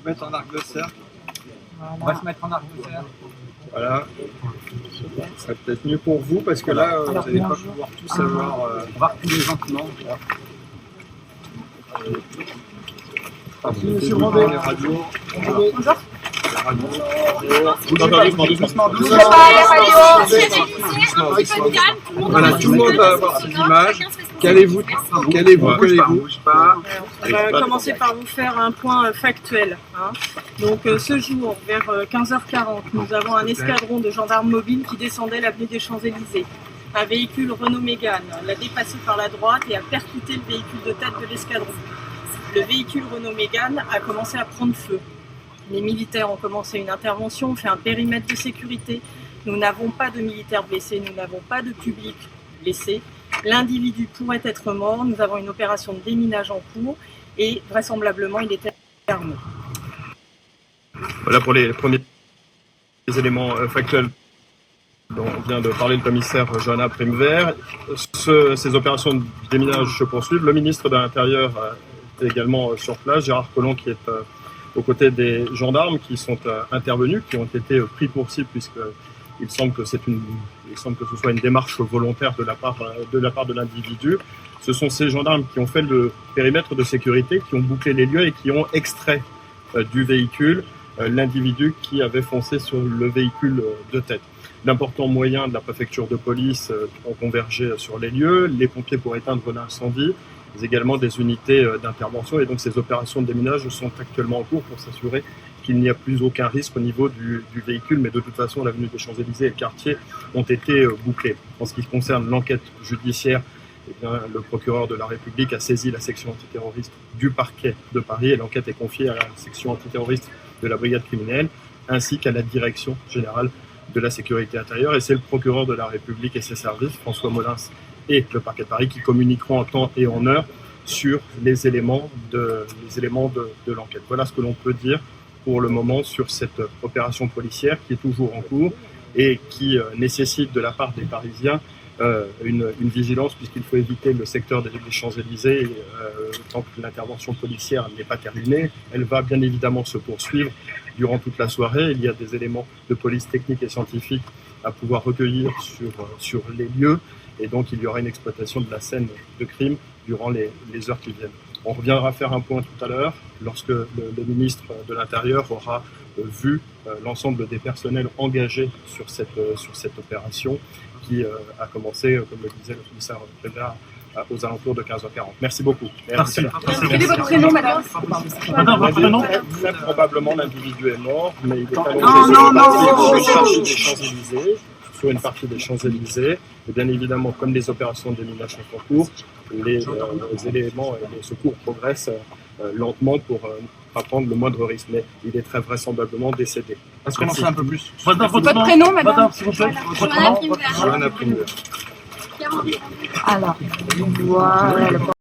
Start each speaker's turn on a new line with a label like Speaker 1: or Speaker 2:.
Speaker 1: mettre en arc de cercle. On va se mettre en arc de cercle. Voilà. Ce serait peut-être mieux pour vous parce que là, vous n'allez pas pouvoir tout savoir. On va reculer gentiment. Monsieur Rondet, les radios. Bonjour. Voilà, tout le monde va avoir ces images. Qu'allez-vous?
Speaker 2: On va commencer par vous faire un point factuel. Donc ce jour, vers 15h40, nous avons un escadron de gendarmes mobiles qui descendait l'avenue des Champs-Élysées. Un véhicule Renault Mégane l'a dépassé par la droite et a percuté le véhicule de tête de l'escadron. Le véhicule Renault Mégane a commencé à prendre feu. Les militaires ont commencé une intervention, ont fait un périmètre de sécurité. Nous n'avons pas de militaires blessés, nous n'avons pas de public blessé. L'individu pourrait être mort, nous avons une opération de déminage en cours et vraisemblablement il était armé.
Speaker 3: Voilà pour les premiers éléments factuels dont vient de parler le commissaire Johanna Primevert. Ces opérations de déminage se poursuivent. Le ministre de l'Intérieur est également sur place, Gérard Collomb, qui est aux côtés des gendarmes qui sont intervenus, qui ont été pris pour cible puisqu'il semble que ce soit une démarche volontaire de la part de l'individu. Ce sont ces gendarmes qui ont fait le périmètre de sécurité, qui ont bouclé les lieux et qui ont extrait du véhicule l'individu qui avait foncé sur le véhicule de tête. D'importants moyens de la préfecture de police ont convergé sur les lieux, les pompiers pour éteindre l'incendie, mais également des unités d'intervention, et donc ces opérations de déminage sont actuellement en cours pour s'assurer qu'il n'y a plus aucun risque au niveau du véhicule, mais de toute façon l'avenue des Champs-Élysées et le quartier ont été bouclés. En ce qui concerne l'enquête judiciaire, eh bien, le procureur de la République a saisi la section antiterroriste du parquet de Paris et l'enquête est confiée à la section antiterroriste de la brigade criminelle ainsi qu'à la direction générale de la sécurité intérieure, et c'est le procureur de la République et ses services, François Molins et le parquet de Paris, qui communiqueront en temps et en heure sur les éléments de l'enquête. Voilà ce que l'on peut dire pour le moment sur cette opération policière qui est toujours en cours et qui nécessite de la part des Parisiens une vigilance, puisqu'il faut éviter le secteur des Champs-Élysées tant que l'intervention policière n'est pas terminée. Elle va bien évidemment se poursuivre durant toute la soirée. Il y a des éléments de police technique et scientifique à pouvoir recueillir sur les lieux, et donc il y aura une exploitation de la scène de crime durant les heures qui viennent. On reviendra faire un point tout à l'heure lorsque le ministre de l'Intérieur aura vu l'ensemble des personnels engagés sur cette opération qui a commencé, comme le disait le commissaire Prévert, aux alentours de 15h40. Merci beaucoup.
Speaker 4: Merci.
Speaker 2: Quel est votre prénom, madame?
Speaker 4: Madame, votre prénom?
Speaker 3: Probablement l'individu est mort, mais il est allongé sur une partie des Champs-Élysées. Et bien évidemment, comme les opérations de déminage sont en cours, les éléments et les secours progressent lentement pour pas prendre le moindre risque. Mais il est très vraisemblablement décédé.
Speaker 4: Est-ce qu'on en sait un peu plus?
Speaker 2: Votre prénom, madame?
Speaker 4: Madame, s'il vous plaît. Votre prénom?
Speaker 3: Johanna Primevert.
Speaker 5: Alors, voilà le